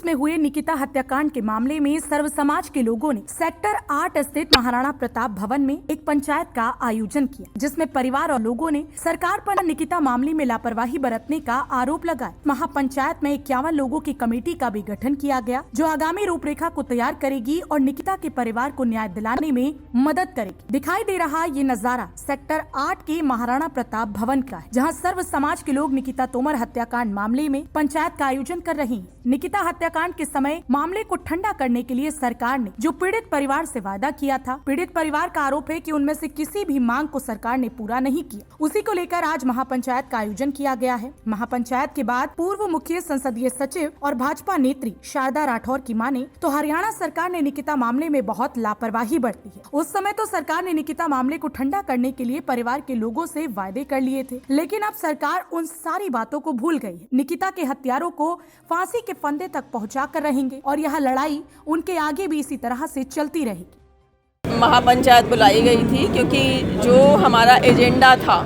में हुए निकिता हत्याकांड के मामले में सर्व समाज के लोगों ने सेक्टर 8 स्थित महाराणा प्रताप भवन में एक पंचायत का आयोजन किया, जिसमें परिवार और लोगों ने सरकार पर निकिता मामले में लापरवाही बरतने का आरोप लगाया। महापंचायत में 51 लोगों की कमेटी का भी गठन किया गया, जो आगामी रूपरेखा को तैयार करेगी और निकिता के परिवार को न्याय दिलाने में मदद करेगी। दिखाई दे रहा ये नजारा सेक्टर 8 के महाराणा प्रताप भवन का है, जहाँ सर्व समाज के लोग निकिता तोमर हत्याकांड मामले में पंचायत का आयोजन कर रही हैं। निकिता हत्याकांड के समय मामले को ठंडा करने के लिए सरकार ने जो पीड़ित परिवार से वादा किया था, पीड़ित परिवार का आरोप है कि उनमें से किसी भी मांग को सरकार ने पूरा नहीं किया। उसी को लेकर आज महापंचायत का आयोजन किया गया है। महापंचायत के बाद पूर्व मुख्य संसदीय सचिव और भाजपा नेत्री शारदा राठौर की माने तो हरियाणा सरकार ने निकिता मामले में बहुत लापरवाही बरती है। उस समय तो सरकार ने निकिता मामले को ठंडा करने के लिए परिवार के लोगों से वादे कर लिए थे, लेकिन अब सरकार उन सारी बातों को भूल गई है। निकिता के हत्यारों को फांसी के फंदे तक पहुंचा कर रहेंगे और यह लड़ाई उनके आगे भी इसी तरह से चलती रहेगी। महापंचायत बुलाई गई थी क्योंकि जो हमारा एजेंडा था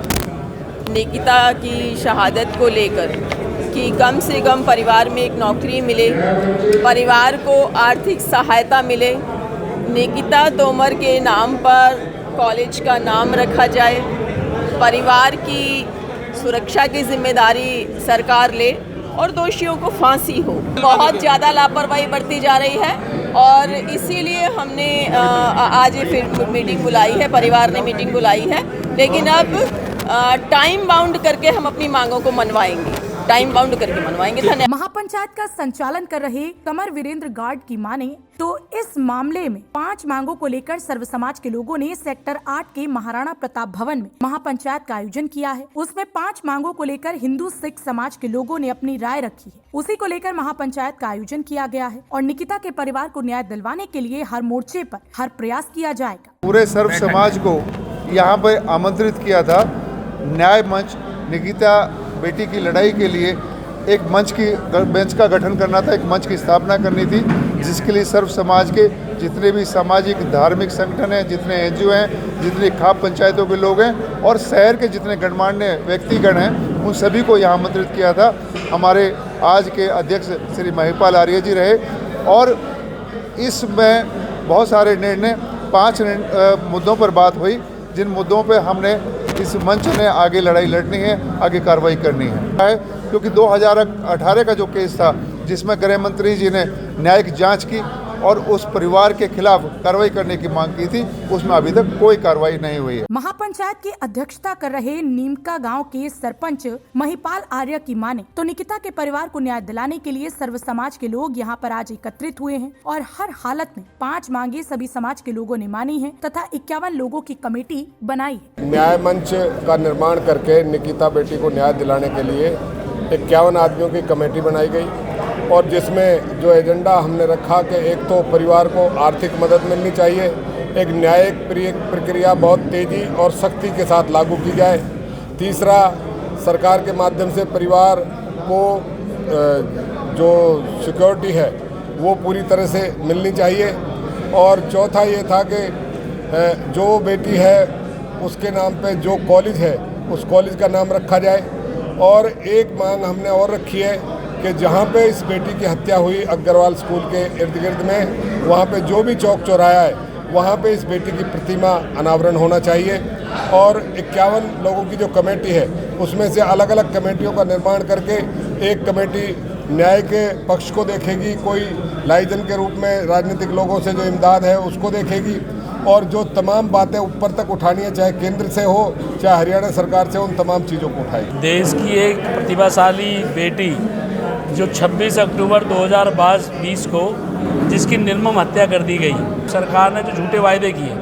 निकिता की शहादत को लेकर कि कम से कम परिवार में एक नौकरी मिले, परिवार को आर्थिक सहायता मिले, निकिता तोमर के नाम पर कॉलेज का नाम रखा जाए, परिवार की सुरक्षा की जिम्मेदारी सरकार ले और दोषियों को फांसी हो। बहुत ज़्यादा लापरवाही बरती जा रही है और इसीलिए हमने आज फिर मीटिंग बुलाई है, परिवार ने मीटिंग बुलाई है, लेकिन अब टाइम बाउंड करके हम अपनी मांगों को मनवाएंगे, टाइम बाउंड करके मनवाएंगे। धन्यवाद। महापंचायत का संचालन कर रहे कमर वीरेंद्र गार्ड की माने तो इस मामले में 5 मांगों को लेकर सर्व समाज के लोगों ने सेक्टर 8 के महाराणा प्रताप भवन में महापंचायत का आयोजन किया है। उसमें 5 मांगों को लेकर हिंदू सिख समाज के लोगों ने अपनी राय रखी है। उसी को लेकर महापंचायत का आयोजन किया गया है और निकिता के परिवार को न्याय दिलवाने के लिए हर मोर्चे पर हर प्रयास किया जाएगा। पूरे सर्व समाज को यहाँ पे आमंत्रित किया था। न्याय मंच निकिता बेटी की लड़ाई के लिए एक बेंच का गठन करना था, एक मंच की स्थापना करनी थी, जिसके लिए सर्व समाज के जितने भी सामाजिक धार्मिक संगठन हैं, जितने एनजीओ हैं, जितनी खाप पंचायतों के लोग हैं और शहर के जितने गणमान्य व्यक्तिगण हैं, उन सभी को यहाँ आमंत्रित किया था। हमारे आज के अध्यक्ष श्री महिपाल आर्य जी रहे और इसमें बहुत सारे निर्णय 5 मुद्दों पर बात हुई, जिन मुद्दों पर हमने इस मंच ने आगे लड़ाई लड़नी है, आगे कार्रवाई करनी है। क्योंकि 2018 का जो केस था जिसमें गृह मंत्री जी ने न्यायिक जांच की और उस परिवार के खिलाफ कार्रवाई करने की मांग की थी, उसमें अभी तक कोई कार्रवाई नहीं हुई है। महापंचायत की अध्यक्षता कर रहे नीमका गांव के सरपंच महिपाल आर्य की माने तो निकिता के परिवार को न्याय दिलाने के लिए सर्व समाज के लोग यहां पर आज एकत्रित हुए हैं और हर हालत में 5 मांगे सभी समाज के लोगों ने मानी है तथा 51 लोगों की कमेटी बनाई है। न्याय मंच का निर्माण करके निकिता बेटी को न्याय दिलाने के लिए 51 आदमियों की कमेटी बनाई गई और जिसमें जो एजेंडा हमने रखा कि एक तो परिवार को आर्थिक मदद मिलनी चाहिए, एक न्यायिक प्रक्रिया बहुत तेज़ी और सख्ती के साथ लागू की जाए, तीसरा सरकार के माध्यम से परिवार को जो सिक्योरिटी है वो पूरी तरह से मिलनी चाहिए और चौथा ये था कि जो बेटी है उसके नाम पे जो कॉलेज है उस कॉलेज का नाम रखा जाए और एक मांग हमने और रखी है कि जहाँ पे इस बेटी की हत्या हुई अग्रवाल स्कूल के इर्द गिर्द में, वहाँ पे जो भी चौक चौराहा है वहाँ पे इस बेटी की प्रतिमा अनावरण होना चाहिए और 51 लोगों की जो कमेटी है उसमें से अलग अलग कमेटियों का निर्माण करके एक कमेटी न्याय के पक्ष को देखेगी, कोई लाइजन के रूप में राजनीतिक लोगों से जो इमदाद है उसको देखेगी और जो तमाम बातें ऊपर तक उठानी है, चाहे केंद्र से हो चाहे हरियाणा सरकार से, उन तमाम चीज़ों को उठाएगी। देश की एक प्रतिभाशाली बेटी जो 26 अक्टूबर 2020 को जिसकी निर्मम हत्या कर दी गई, सरकार ने जो झूठे वायदे किए,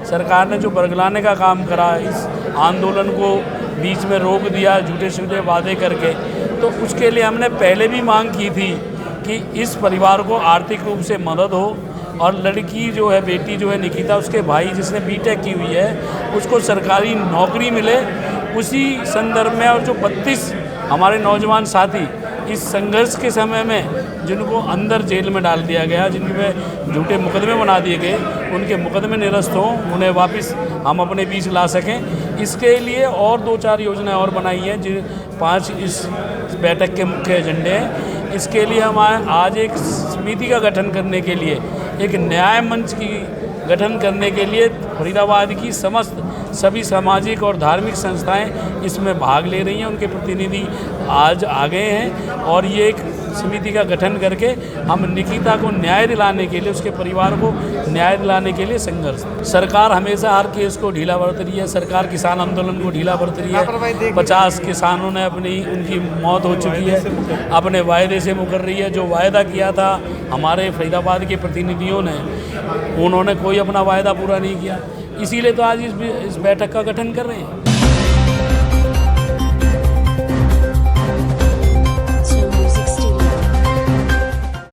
सरकार ने जो बरगलाने का काम करा, इस आंदोलन को बीच में रोक दिया झूठे झूठे वादे करके, तो उसके लिए हमने पहले भी मांग की थी कि इस परिवार को आर्थिक रूप से मदद हो और लड़की जो है बेटी जो है निकिता, उसके भाई जिसने बीटेक की हुई है उसको सरकारी नौकरी मिले। उसी संदर्भ में और जो 32 हमारे नौजवान साथी इस संघर्ष के समय में जिनको अंदर जेल में डाल दिया गया, जिनके पे झूठे मुकदमे बना दिए गए, उनके मुकदमे निरस्त हों, उन्हें वापस हम अपने बीच ला सकें, इसके लिए और 2-4 योजनाएं और बनाई हैं जो 5 इस बैठक के मुख्य एजेंडे हैं। इसके लिए हम आज एक समिति का गठन करने के लिए, एक न्याय मंच की गठन करने के लिए फरीदाबाद की समस्त सभी सामाजिक और धार्मिक संस्थाएं इसमें भाग ले रही हैं। उनके प्रतिनिधि आज आ गए हैं और ये एक समिति का गठन करके हम निकिता को न्याय दिलाने के लिए, उसके परिवार को न्याय दिलाने के लिए संघर्ष। सरकार हमेशा हर केस को ढीला बरत रही है। सरकार किसान आंदोलन को ढीला बरत रही है। 50 किसानों ने उनकी मौत हो चुकी है, अपने वायदे से मुकर रही है। जो वायदा किया था हमारे फरीदाबाद के प्रतिनिधियों ने, उन्होंने कोई अपना वायदा पूरा नहीं किया। इसीलिए तो आज इस बैठक का गठन कर रहे हैं।